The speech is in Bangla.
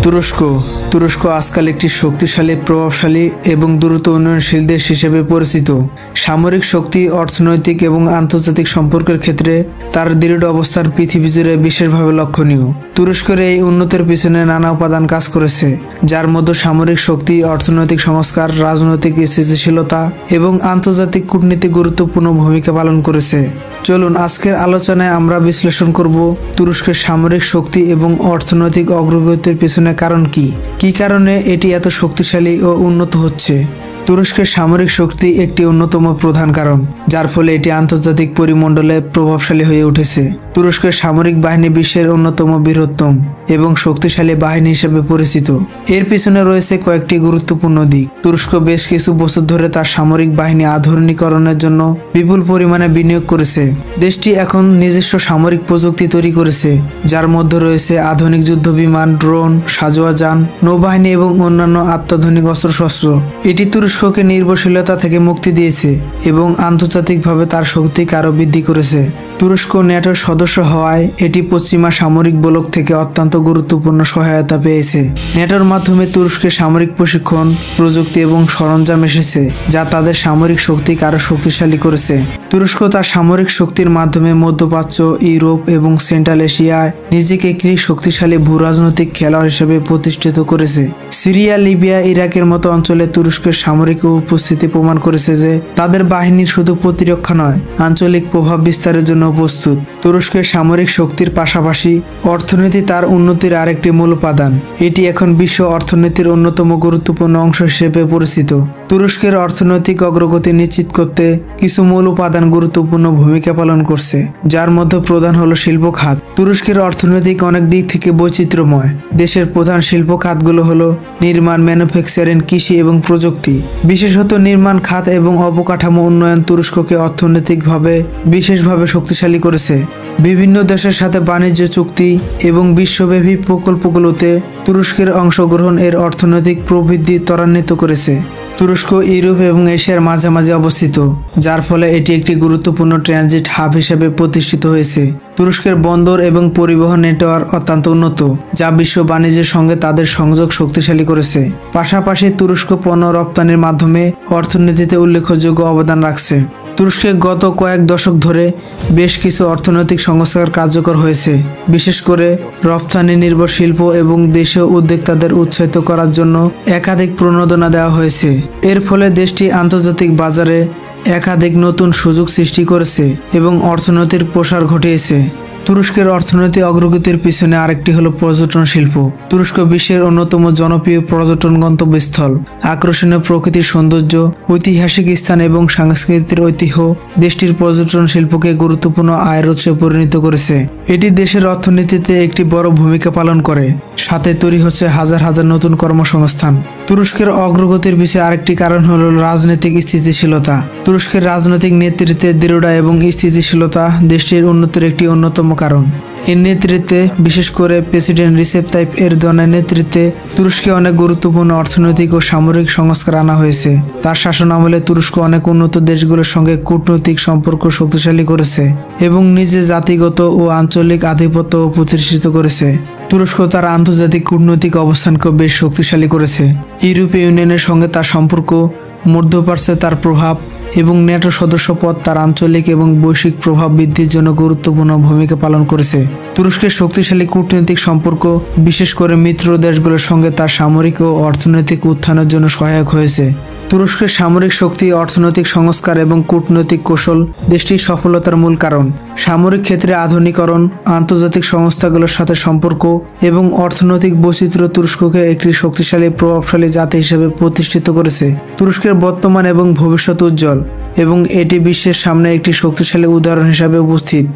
তুরস্ক তুরস্ক আজকাল একটি শক্তিশালী, প্রভাবশালী এবং দ্রুত উন্নয়নশীল দেশ হিসেবে পরিচিত। সামরিক শক্তি, অর্থনৈতিক এবং আন্তর্জাতিক সম্পর্কের ক্ষেত্রে তার দৃঢ় অবস্থান পৃথিবী জুড়ে বিশেষভাবে লক্ষণীয়। তুরস্কের এই উন্নতির পিছনে নানা উপাদান কাজ করেছে, যার মধ্যে সামরিক শক্তি, অর্থনৈতিক সংস্কার, রাজনৈতিক স্থিতিশীলতা এবং আন্তর্জাতিক কূটনীতি গুরুত্বপূর্ণ ভূমিকা পালন করেছে। চলুন আজকের আলোচনায় আমরা বিশ্লেষণ করব তুরস্কের সামরিক শক্তি এবং অর্থনৈতিক অগ্রগতির পেছনে কারণ কি কারণে এটি এত শক্তিশালী ও উন্নত হচ্ছে। তুরস্কের সামরিক শক্তি একটি অন্যতম প্রধান কারণ, যার ফলে এটি আন্তর্জাতিক পরিমণ্ডলে প্রভাবশালী হয়ে উঠেছে। তুরস্কের সামরিক বাহিনী বিশ্বের অন্যতম বৃহত্তম এবং শক্তিশালী বাহিনী হিসেবে পরিচিত। এর পিছনে রয়েছে কয়েকটি গুরুত্বপূর্ণ দিক। তুরস্ক বেশ কিছু বছর ধরে তার সামরিক বাহিনী আধুনিকীকরণের জন্য বিপুল পরিমাণে বিনিয়োগ করেছে। দেশটি এখন নিজস্ব সামরিক প্রযুক্তি তৈরি করেছে, যার মধ্যে রয়েছে আধুনিক যুদ্ধ বিমান, ড্রোন, সাঁজোয়া যান, নৌবাহিনী এবং অন্যান্য অত্যাধুনিক অস্ত্রশস্ত্র। এটি তুরস্ককে নির্ভরশীলতা থেকে মুক্তি দিয়েছে এবং আন্তর্জাতিকভাবে তার শক্তিকে আরও বৃদ্ধি করেছে। তুরস্ক ন্যাটোর সদস্য হওয়ায় এটি পশ্চিমা সামরিক ব্লক থেকে অত্যন্ত গুরুত্বপূর্ণ সহায়তা পেয়েছে। ন্যাটোর মাধ্যমে তুরস্কের সামরিক প্রশিক্ষণ, প্রযুক্তি এবং সরঞ্জাম এসেছে, যা তাদের সামরিক শক্তিকে আরও শক্তিশালী করেছে। তুরস্ক তার সামরিক শক্তির মাধ্যমে মধ্যপ্রাচ্য, ইউরোপ এবং সেন্ট্রাল এশিয়ায় নিজেকে একটি শক্তিশালী ভূরাজনৈতিক খেলোয়াড় হিসেবে প্রতিষ্ঠিত করেছে। সিরিয়া, লিবিয়া, ইরাকের মতো অঞ্চলে তুরস্কের সামরিক উপস্থিতি প্রমাণ করেছে যে তাদের বাহিনীর শুধু প্রতিরক্ষা নয়, আঞ্চলিক প্রভাব বিস্তারের জন্য প্রস্তুত। তুরস্কের সামরিক শক্তির পাশাপাশি অর্থনীতি তার উন্নতির আরেকটি মূল উপাদান। এটি এখন বিশ্ব অর্থনীতির অন্যতম গুরুত্বপূর্ণ অংশ হিসেবে পরিচিত। তুরস্কের অর্থনৈতিক অগ্রগতি নিশ্চিত করতে কিছু মূল উপাদান গুরুত্বপূর্ণ ভূমিকা পালন করছে, যার মধ্যে প্রধান হলো শিল্প খাত। তুরস্কের অর্থনৈতিক অনেক দিক থেকে বৈচিত্র্যময়। দেশের প্রধান শিল্প খাতগুলো হলো নির্মাণ, ম্যানুফ্যাকচারিং, কৃষি এবং প্রযুক্তি। বিশেষত নির্মাণ খাত এবং অবকাঠামো উন্নয়ন তুরস্ককে অর্থনৈতিকভাবে বিশেষভাবে শক্তিশালী করেছে। বিভিন্ন দেশের সাথে বাণিজ্য চুক্তি এবং বিশ্বব্যাপী প্রকল্পগুলোতে তুরস্কের অংশগ্রহণ এর অর্থনৈতিক প্রবৃদ্ধি ত্বরান্বিত করেছে। তুরস্ক ইউরোপ এবং এশিয়ার মাঝামাঝি অবস্থিত, যার ফলে এটি একটি গুরুত্বপূর্ণ ট্রানজিট হাব হিসেবে প্রতিষ্ঠিত হয়েছে। তুরস্কের বন্দর এবং পরিবহন নেটওয়ার্ক অত্যন্ত উন্নত, যা বিশ্ব বাণিজ্যের সঙ্গে তাদের সংযোগ শক্তিশালী করেছে। পাশাপাশি তুরস্ক পণ্য রপ্তানির মাধ্যমে অর্থনীতিতে উল্লেখযোগ্য অবদান রাখছে। তুরস্কে গত কয়েক দশক ধরে বেশ কিছু অর্থনৈতিক সংস্কার কার্যকর হয়েছে, বিশেষ করে রপ্তানি নির্ভর শিল্প এবং দেশীয় উদ্যোক্তাদের উৎসাহিত করার জন্য একাধিক প্রণোদনা দেওয়া হয়েছে। এর ফলে দেশটি আন্তর্জাতিক বাজারে একাধিক নতুন সুযোগ সৃষ্টি করেছে এবং অর্থনীতির প্রসার ঘটিয়েছে। তুরস্কের অর্থনৈতিক অগ্রগতির পিছনে আরেকটি হলো পর্যটন শিল্প। তুরস্ক বিশ্বের অন্যতম জনপ্রিয় পর্যটন গন্তব্যস্থল। আকর্ষণীয় প্রকৃতির সৌন্দর্য, ঐতিহাসিক স্থান এবং সাংস্কৃতিক ঐতিহ্য দেশটির পর্যটন শিল্পকে গুরুত্বপূর্ণ আয়ের উৎসে পরিণত করেছে। এটি দেশের অর্থনীতিতে একটি বড় ভূমিকা পালন করে, সাথে তৈরি হচ্ছে হাজার হাজার নতুন কর্মসংস্থান। তুরস্কের অগ্রগতির পিছনে আরেকটি কারণ হলো রাজনৈতিক স্থিতিশীলতা। তুরস্কের রাজনৈতিক নেতৃত্বের দৃঢ়তা এবং স্থিতিশীলতা দেশটির উন্নতির একটি অন্যতম কারণ। এর নেতৃত্বে, বিশেষ করে প্রেসিডেন্ট রিসেপ তাইপ এরদোয়ানের নেতৃত্বে, তুরস্কে অনেক গুরুত্বপূর্ণ অর্থনৈতিক ও সামরিক সংস্কার আনা হয়েছে। তার শাসন আমলে তুরস্ক অনেক উন্নত দেশগুলোর সঙ্গে কূটনৈতিক সম্পর্ক শক্তিশালী করেছে এবং নিজের জাতিগত ও আঞ্চলিক আধিপত্য প্রতিষ্ঠিত করেছে। তুরস্ক তার আন্তর্জাতিক কূটনৈতিক অবস্থানকে বেশ শক্তিশালী করেছে। ইউরোপীয় ইউনিয়নের সঙ্গে তার সম্পর্ক, মধ্যপ্রাচ্যে তার প্রভাব এবং ন্যাটো সদস্য পদ তার আঞ্চলিক এবং বৈশ্বিক প্রভাব বৃদ্ধির জন্য গুরুত্বপূর্ণ ভূমিকা পালন করেছে। তুরস্কের শক্তিশালী কূটনৈতিক সম্পর্ক, বিশেষ করে মিত্র দেশগুলোর সঙ্গে তার সামরিক ও অর্থনৈতিক উত্থানের জন্য সহায়ক হয়েছে। তুরস্কের সামরিক শক্তি, অর্থনৈতিক সংস্কার এবং কূটনৈতিক কৌশল দেশটির সফলতার মূল কারণ। সামরিক ক্ষেত্রে আধুনিকরণ, আন্তর্জাতিক সংস্থাগুলোর সাথে সম্পর্ক এবং অর্থনৈতিক বৈচিত্র্য তুরস্ককে একটি শক্তিশালী, প্রভাবশালী জাতি হিসেবে প্রতিষ্ঠিত করেছে। তুরস্কের বর্তমান এবং ভবিষ্যৎ উজ্জ্বল এবং এটি বিশ্বের সামনে একটি শক্তিশালী উদাহরণ হিসেবে উপস্থিত।